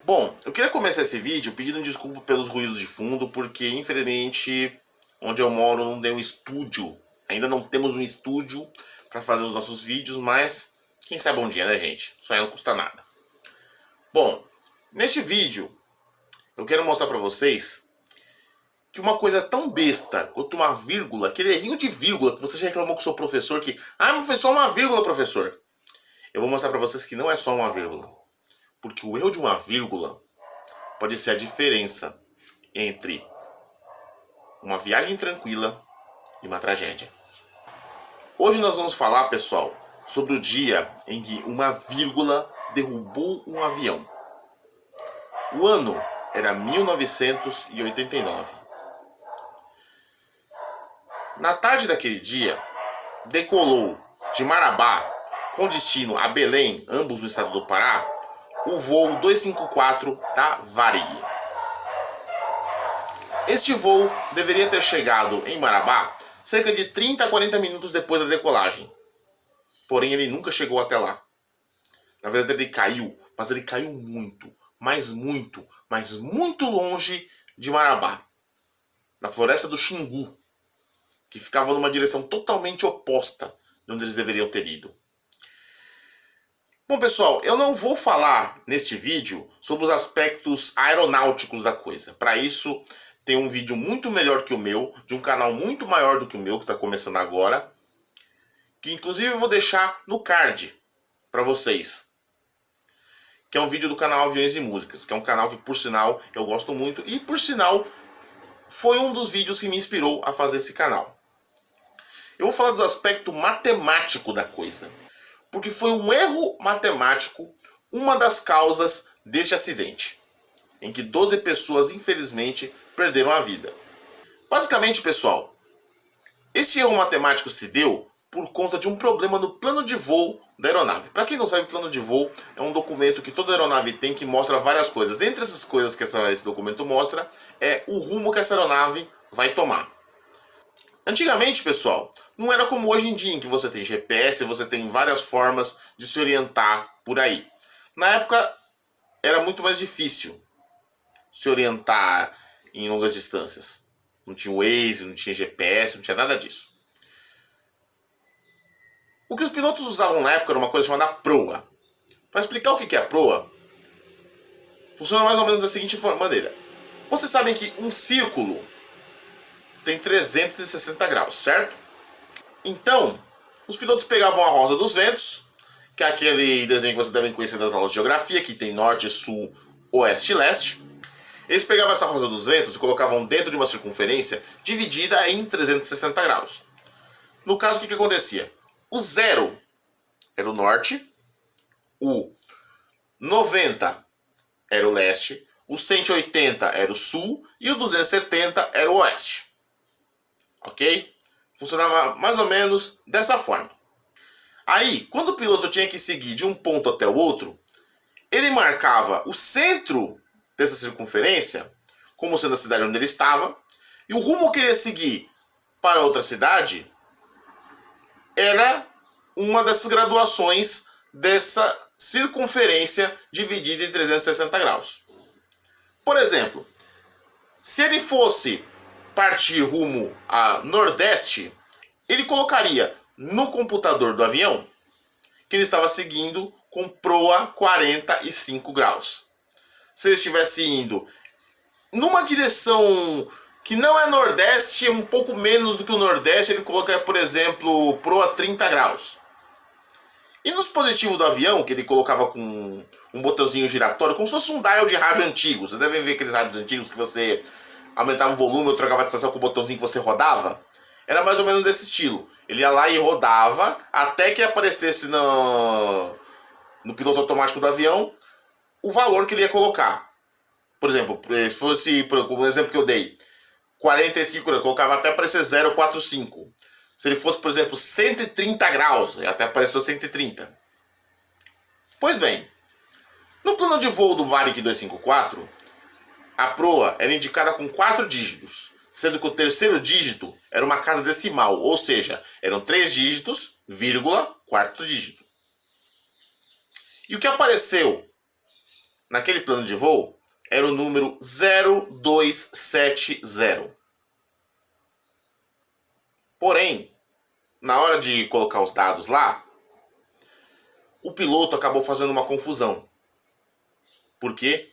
Bom, eu queria começar esse vídeo pedindo desculpa pelos ruídos de fundo, porque infelizmente onde eu moro não tem um estúdio. Ainda não temos um estúdio para fazer os nossos vídeos, mas quem sabe um dia, né, gente? Sonhar não custa nada. Bom, neste vídeo eu quero mostrar para vocês que uma coisa tão besta quanto uma vírgula, aquele errinho de vírgula que você já reclamou com o seu professor que, mas foi só uma vírgula, professor. Eu vou mostrar para vocês que não é só uma vírgula. Porque o erro de uma vírgula pode ser a diferença entre uma viagem tranquila e uma tragédia. Hoje nós vamos falar, pessoal, sobre o dia em que uma vírgula derrubou um avião. O ano era 1989. Na tarde daquele dia, decolou de Marabá com destino a Belém, ambos no estado do Pará, o voo 254 da Varig. Este voo deveria ter chegado em Marabá cerca de 30 a 40 minutos depois da decolagem. Porém, ele nunca chegou até lá. Na verdade, ele caiu, mas ele caiu muito, mas muito longe de Marabá, na floresta do Xingu, que ficava numa direção totalmente oposta de onde eles deveriam ter ido. Bom, pessoal, eu não vou falar neste vídeo sobre os aspectos aeronáuticos da coisa. Para isso, tem um vídeo muito melhor que o meu, de um canal muito maior do que o meu, que está começando agora, que inclusive eu vou deixar no card para vocês, que é um vídeo do canal Aviões e Músicas, que é um canal que, por sinal, eu gosto muito, e por sinal, foi um dos vídeos que me inspirou a fazer esse canal. Eu vou falar do aspecto matemático da coisa, porque foi um erro matemático uma das causas deste acidente, em que 12 pessoas, infelizmente, perderam a vida. Basicamente, pessoal, esse erro matemático se deu por conta de um problema no plano de voo da aeronave. Para quem não sabe, o plano de voo é um documento que toda aeronave tem, que mostra várias coisas. Entre essas coisas que esse documento mostra é o rumo que essa aeronave vai tomar. Antigamente, pessoal, não era como hoje em dia, em que você tem GPS, você tem várias formas de se orientar por aí. Na época, era muito mais difícil se orientar em longas distâncias. Não tinha Waze, não tinha GPS, não tinha nada disso. O que os pilotos usavam na época era uma coisa chamada proa. Para explicar o que é a proa, funciona mais ou menos da seguinte maneira. Vocês sabem que um círculo tem 360 graus, certo? Então, os pilotos pegavam a rosa dos ventos, que é aquele desenho que vocês devem conhecer das aulas de geografia, que tem norte, sul, oeste e leste. Eles pegavam essa rosa dos ventos e colocavam dentro de uma circunferência dividida em 360 graus. No caso, o que acontecia? O 0 era o norte, o 90 era o leste, o 180 era o sul e o 270 era o oeste. Ok? Funcionava mais ou menos dessa forma. Aí, quando o piloto tinha que seguir de um ponto até o outro, ele marcava o centro dessa circunferência, como sendo a cidade onde ele estava, e o rumo que ele ia seguir para outra cidade era uma dessas graduações dessa circunferência dividida em 360 graus. Por exemplo, se ele fosse partir rumo a nordeste, ele colocaria no computador do avião que ele estava seguindo com proa 45 graus. Se ele estivesse indo numa direção que não é nordeste, um pouco menos do que o nordeste, ele colocaria, por exemplo, proa 30 graus. E no dispositivo do avião, que ele colocava com um botãozinho giratório, como se fosse um dial de rádio antigo. Vocês devem ver aqueles rádios antigos que você aumentava o volume ou trocava de estação com o botãozinho que você rodava. Era mais ou menos desse estilo. Ele ia lá e rodava até que aparecesse no piloto automático do avião o valor que ele ia colocar. Por exemplo, se fosse, o exemplo que eu dei, 45, eu colocava até aparecer 045. Se ele fosse, por exemplo, 130 graus, até apareceu 130. Pois bem, no plano de voo do Varig 254, a proa era indicada com 4 dígitos, sendo que o terceiro dígito era uma casa decimal, ou seja, eram 3 dígitos, vírgula, quarto dígito. E o que apareceu naquele plano de voo era o número 0270. Porém, na hora de colocar os dados lá, o piloto acabou fazendo uma confusão. Por quê?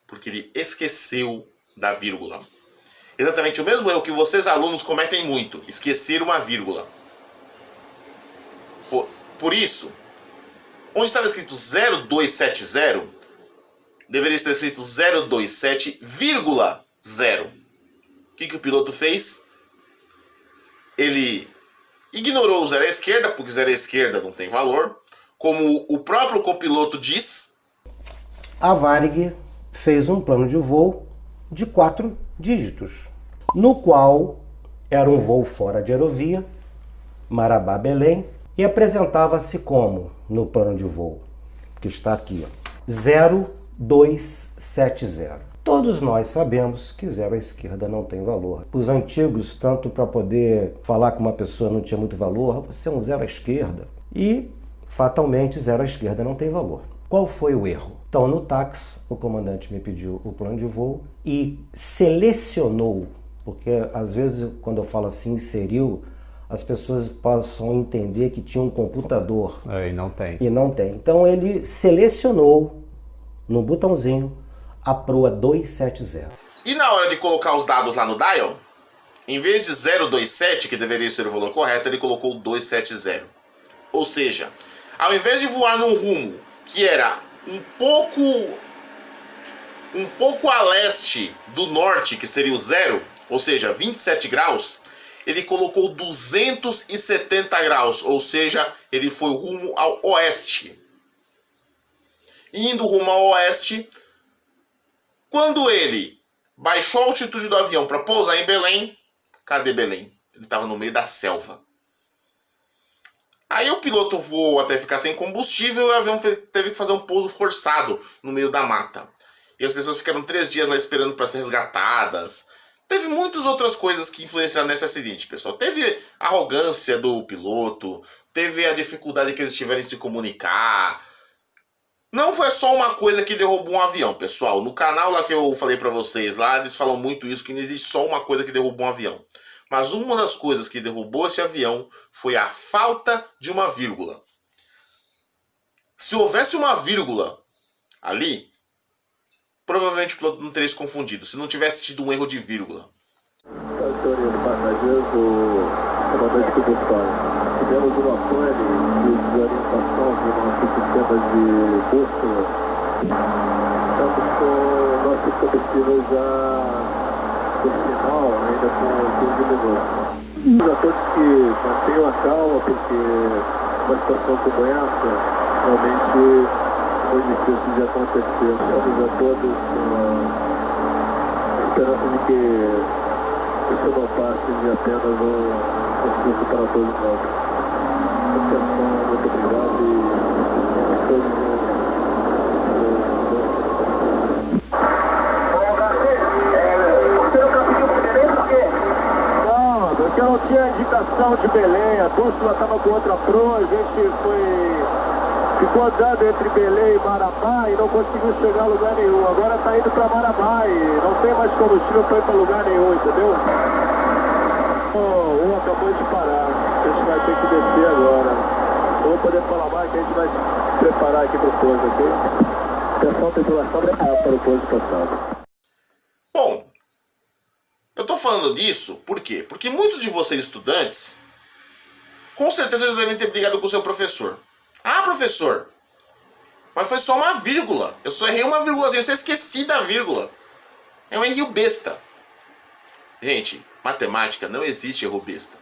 Porque ele esqueceu da vírgula. Exatamente o mesmo erro que vocês alunos cometem muito, esquecer uma vírgula. Por isso, onde estava escrito 0270, deveria estar escrito 027,0. O que o piloto fez? Ele ignorou o zero à esquerda, porque zero à esquerda não tem valor. Como o próprio copiloto diz, a Varig fez um plano de voo de 4 dígitos, no qual era um voo fora de aerovia, Marabá-Belém, e apresentava-se como, no plano de voo, que está aqui, 0270. Todos nós sabemos que zero à esquerda não tem valor. Os antigos, tanto para poder falar que uma pessoa não tinha muito valor, você é um zero à esquerda. E, fatalmente, zero à esquerda não tem valor. Qual foi o erro? Então, no táxi, o comandante me pediu o plano de voo e selecionou, porque às vezes, quando eu falo assim, inseriu, as pessoas possam entender que tinha um computador. E não tem. E não tem. Então, ele selecionou no botãozinho a proa 270. E na hora de colocar os dados lá no dial, em vez de 027, que deveria ser o valor correto, ele colocou 270. Ou seja, ao invés de voar num rumo que era um pouco a leste do norte, que seria o zero, ou seja, 27 graus, ele colocou 270 graus, ou seja, ele foi rumo ao oeste. Indo rumo ao oeste, quando ele baixou a altitude do avião para pousar em Belém, cadê Belém? Ele estava no meio da selva. Aí o piloto voou até ficar sem combustível e o avião teve que fazer um pouso forçado no meio da mata. E as pessoas ficaram 3 dias lá esperando para ser resgatadas. Teve muitas outras coisas que influenciaram nesse acidente, pessoal. Teve a arrogância do piloto, teve a dificuldade que eles tiveram em se comunicar. Não foi só uma coisa que derrubou um avião, pessoal. No canal lá que eu falei pra vocês, lá eles falam muito isso, que não existe só uma coisa que derrubou um avião. Mas uma das coisas que derrubou esse avião foi a falta de uma vírgula. Se houvesse uma vírgula ali, provavelmente o piloto não teria se confundido, se não tivesse tido um erro de vírgula. Teoria de passageiros do comandante Kubutson. Tivemos uma pane de desorientação de nosso sistema de bússola. Estamos com o nosso combustível já no final, ainda com 15 minutos. A todos que mantenham a calma, porque uma situação como essa realmente foi difícil de acontecer. Estamos a todos com a esperança de que isso não passe de apenas um susto para todos nós. Muito obrigado e todos Você nunca pediu por Belém por quê? Não, porque não tinha indicação de Belém, a bússola estava com outra proa, a gente ficou andando entre Belém e Marabá e não conseguiu chegar a lugar nenhum. Agora está indo para Marabá e não tem mais combustível para ir para lugar nenhum, entendeu? Um acabou de parar, a gente vai ter que descer agora. Não vou poder falar mais, que a gente vai se preparar aqui para o pouso, ok? Atenção, tripulação, preparada para o pouso passado. Bom, eu tô falando disso por quê? Porque muitos de vocês estudantes, com certeza já devem ter brigado com o seu professor. Ah, professor, mas foi só uma vírgula. Eu só errei uma vírgulazinha, eu só esqueci da vírgula. É um erro besta. Gente, matemática não existe erro besta.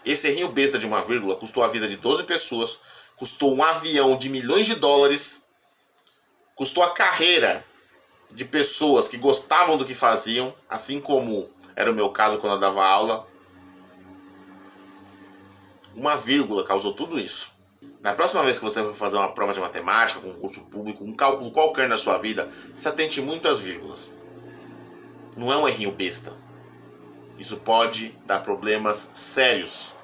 Esse errinho besta de uma vírgula custou a vida de 12 pessoas, custou um avião de milhões de dólares, custou a carreira de pessoas que gostavam do que faziam, assim como era o meu caso quando eu dava aula. Uma vírgula causou tudo isso. Na próxima vez que você for fazer uma prova de matemática, um concurso público, um cálculo qualquer na sua vida, se atente muito às vírgulas. Não é um errinho besta. Isso pode dar problemas sérios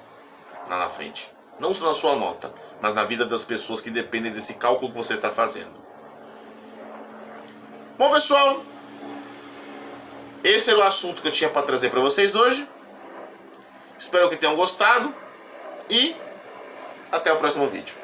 lá na frente. Não só na sua nota, mas na vida das pessoas que dependem desse cálculo que você está fazendo. Bom, pessoal, esse era o assunto que eu tinha para trazer para vocês hoje. Espero que tenham gostado e até o próximo vídeo.